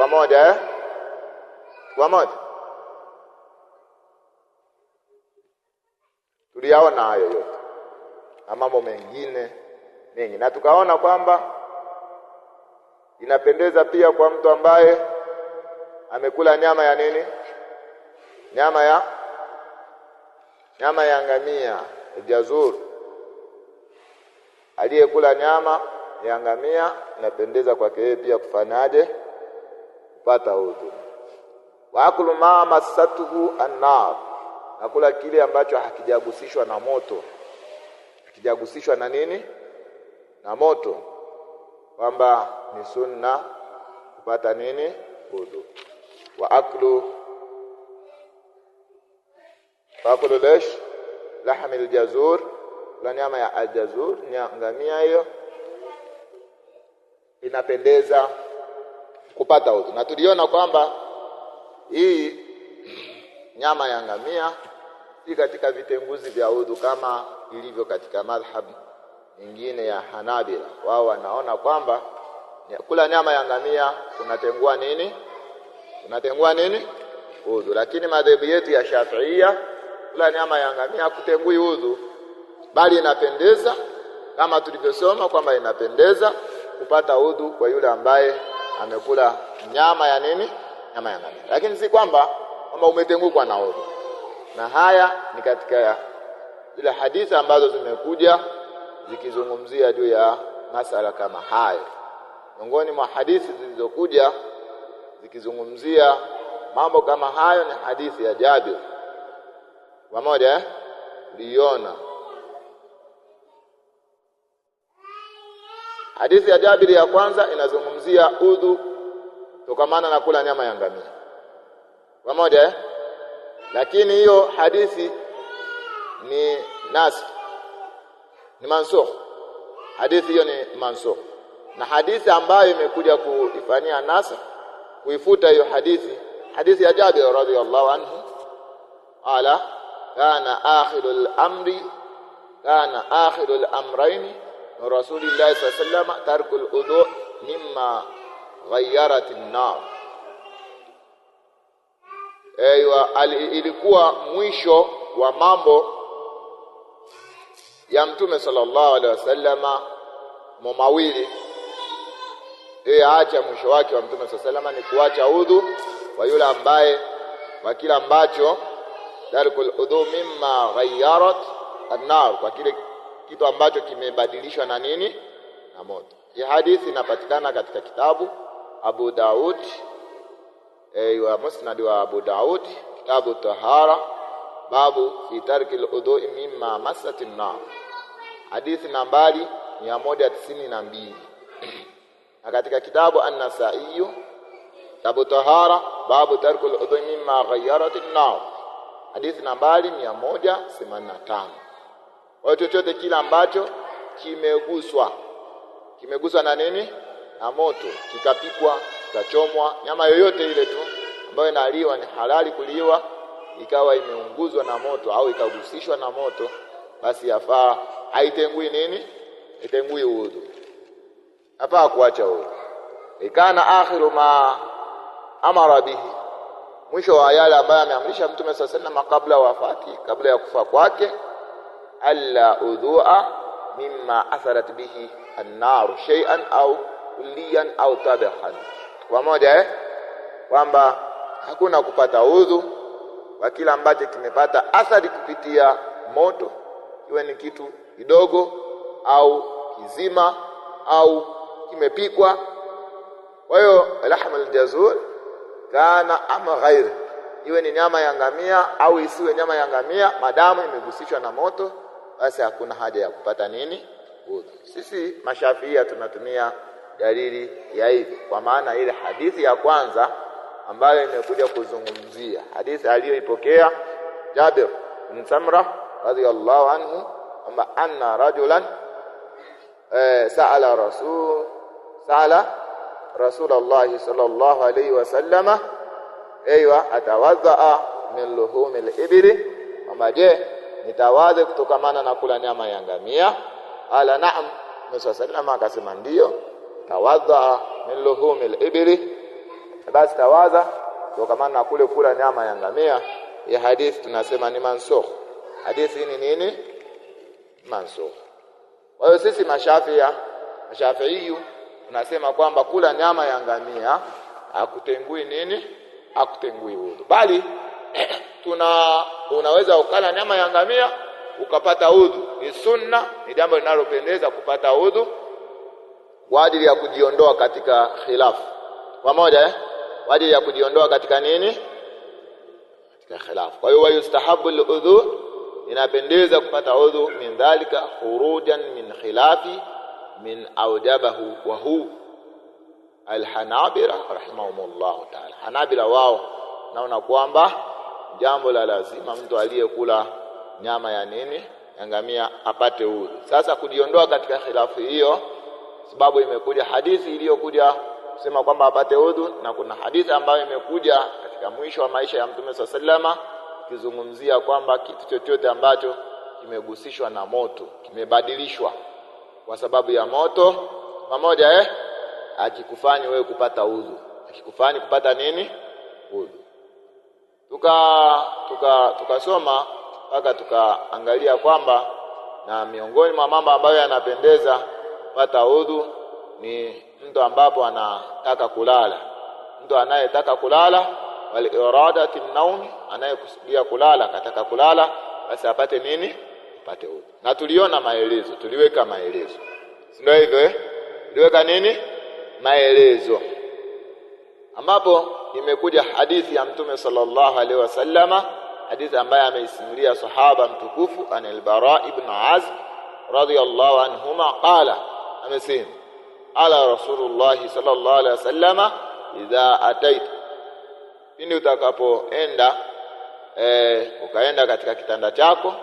pamoja pamoja. Tuliyaona hayo yote na mambo mengine mengi, na tukaona kwamba inapendeza pia kwa mtu ambaye amekula nyama ya nini? Nyama ya ngamia, jazur. Aliyekula nyama ya ngamia inapendeza kwake yeye pia kufanyaje? Kupata udhu. Wa akulu ma masatuhu an-nar, nakula kile ambacho hakijagusishwa na moto. Hakijagusishwa na nini? Na moto. Kwamba ni sunna kupata nini? Udhu. Wa akulu lesh lahmi al-jazur, la nyama ya al-jazur, ngamia hiyo inapendeza kupata udhu. Na tuliona kwamba hii nyama ya ngamia si katika vitenguzi vya udhu kama ilivyo katika madhhab nyingine ya Hanabila. Wao wanaona kwamba kula nyama ya ngamia kunatengua nini? Kunatengua nini? Udhu. Lakini madhehebu yetu ya Shafi'ia, kula nyama ya ngamia kutengui udhu, bali inapendeza kama tulivyosoma kwamba inapendeza kupata udhu kwa yule ambaye amekula nyama ya nini? Nyama ya ngamia. Lakini si kwamba umetengukwa na udhu. Na haya ni katika zile hadithi ambazo zimekuja zikizungumzia juu ya masala kama haya. Miongoni mwa hadithi zilizokuja zikizungumzia mambo kama hayo ni hadithi ya Jabir. Pamoja uliona hadithi ya Jabir ya kwanza inazungumzia udhu tokamana na kula nyama ya ngamia. Pamoja lakini hiyo hadithi ni mansukh. Hadithi hiyo ni mansukh. Na hadithi ambayo imekuja kuifanyia nasakh, kuifuta hiyo hadithi ya Jabir radhiyallahu anhu, ala kana akhirul amrayn Rasulullah sallallahu alayhi wasallam tarkul udhu mimma ghayyarat an-nar. Ilikuwa mwisho wa mambo ya Mtume sallallahu alaihi wasallama mawili. Aacha mwisho wake wa Mtume sallallahu alaihi wasallama ni kuacha udhu kwa yule ambaye kwa kila ambacho tarkul udhu mimma ghayyarat an-nar, kwa kile kitu ambacho kimebadilishwa na nini? Na moto. Hii hadithi inapatikana katika kitabu Abu Daud, wa Musnad wa Abu Daud, kitabu Tahara, babu fi tarkil udhu mimma massatin nar, hadithi nambari 192. Na katika kitabu An-Nasa'i, kitabu Tahara, babu tarkil udhu mimma ghayyarat an-nar, hadithi nambari 185. Kwa chochote kila ambacho kimeguswa na nini? Na moto, kikapikwa, kikachomwa, nyama yoyote ile tu ambayo inaliwa ni halali kuliwa, ikawa imeunguzwa na moto au ikagusishwa na moto, basi yafaa haitengui nini? Haitengui udhu. Yafaa kuacha udhu. Ikana akhiru ma amara bihi, mwisho wa yale ambayo ameamrisha Mtume sallallahu alayhi wasallam kabla wafati, kabla ya kufa kwake, alla udhu'a mimma atharat bihi an-nar shay'an au kulliyan au tabahan. Pamoja kwamba hakuna kupata udhu kwa kila ambacho kimepata athari kupitia moto, iwe ni kitu kidogo au kizima au kimepikwa. Kwa hiyo lahmul jazur kana ama ghair, iwe ni nyama ya ngamia au isiwe nyama ya ngamia, madamu imegusishwa na moto, basi hakuna haja ya kupata nini? Udhu. Sisi Mashafia tunatumia dalili ya hivi, kwa maana ile hadithi ya kwanza ambayo imekuja kuzungumzia, hadithi aliyoipokea Jabir bin Samra radhiyallahu anhu, kwamba anna rajulan sa'ala Rasulullah sallallahu alayhi wasallam atawadha min luhumil ibli, kwamba je, nitawadha kutokamana na kula nyama ya ngamia? Ala na'am. Mtume sallallahu akasema ndio, tawadha min luhumil ibli, basi tawaza kutokana na kule kula nyama ya ngamia. Hii hadithi tunasema ni mansukh. Hadithi hii ni nini? Mansukh. Kwa hiyo sisi Mashafi'i tunasema kwamba kula nyama ya ngamia hakutengui nini? Hakutengui udhu. Bali unaweza ukala nyama ya ngamia ukapata udhu. Ni sunna, ni jambo linalopendeza kupata udhu kwa ajili ya kujiondoa katika khilafu. Pamoja kwa ajili ya kujiondoa katika nini? Katika khilafu. Kwa hiyo yustahabu al-udhu, inapendeza kupata udhu min dhalika khurujan min khilafi min awjabahu wa hu al-Hanabila rahimahumullah ta'ala. Hanabila wao naona kwamba jambo la lazima mtu aliyekula nyama ya nini? Ya ngamia apate udhu. Sasa kujiondoa katika khilafu hiyo, sababu imekuja hadithi iliyokuja kusema kwamba apate udhu, na kuna hadithi ambayo imekuja katika mwisho wa maisha ya Mtume SAW kizungumzia kwamba kitu chochote ambacho kimegusishwa na moto, kimebadilishwa kwa sababu ya moto, pamoja akikufanya wewe kupata udhu, akikufanya kupata nini? Udhu. Tukasoma mpaka tukaangalia kwamba na miongoni mwa mambo ambayo yanapendeza kupata udhu ni mtu ambapo anataka kulala. Mtu anayetaka kulala wal iradati an-nawm, anayekusudia kulala, kataka kulala, basi apate nini? Apate udhu. Na tuliona maelezo, tuliweka maelezo. Si ndio hivyo tuliweka nini? Maelezo. Ambapo imekuja hadithi ya Mtume sallallahu alaihi wasallama, hadithi ambayo ameisimulia sahaba mtukufu Al-Bara ibn Azib radhiyallahu anhuma qala, amesema ala Rasulullah sallallahu alaihi wasallama idha ataita, pindi utakapoenda ukaenda katika kitanda chako